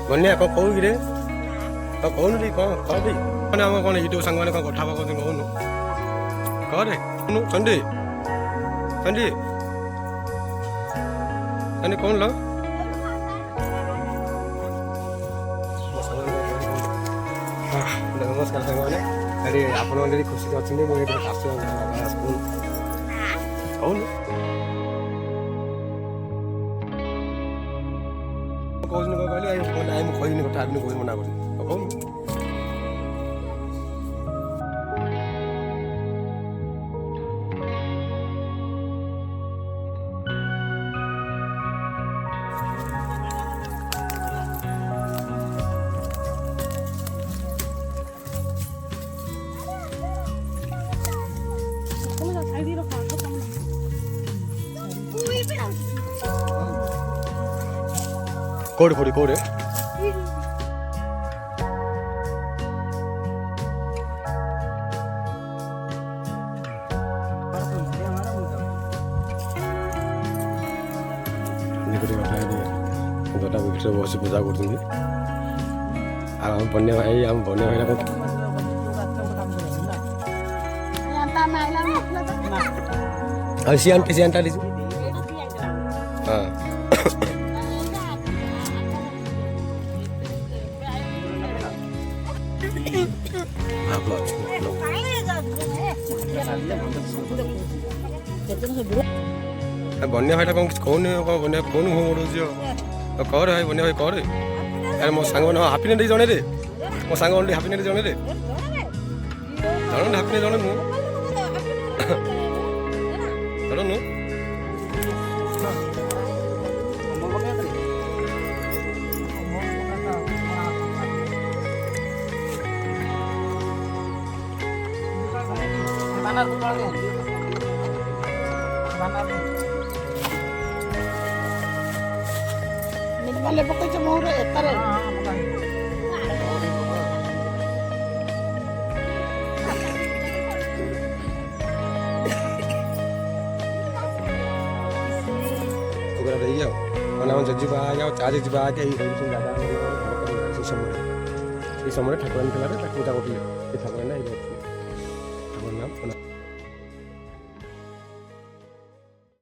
बनिया कौन कहू कि कौन रे कौन कह भी मैंने आम कौन यूट्यूब सांग मैंने कथा कहूँ कहून कह रे चंडी चंडी चंडी कौन लो नमस्कार सांग मैंने अरे आप खुशी अच्छे मुझे कौन कौन कहली आई मुझे कथा आपने कौन मना कर कौन कोड़े कोड़े कोड़े बस पूजा कर बन्या भाई आम बन्या भाई सियान सियानटा लीजिए हाँ बन्या भाई कौन कौन बन्या कौन हो कर भाई बन्या भाई कर अरे मो सांग हापिनेट जन रे मो सांग हापिनेट जन रे जन हापिनेट जन नु जन नु वाले पकड़ के मोहरे एतरे ओकरा रही जाओ माने हम जजिबा या चार्ज जिबा के ई होई दादा समय ठाकुर पूजा करते ठाकुर ना ठाकुर नाम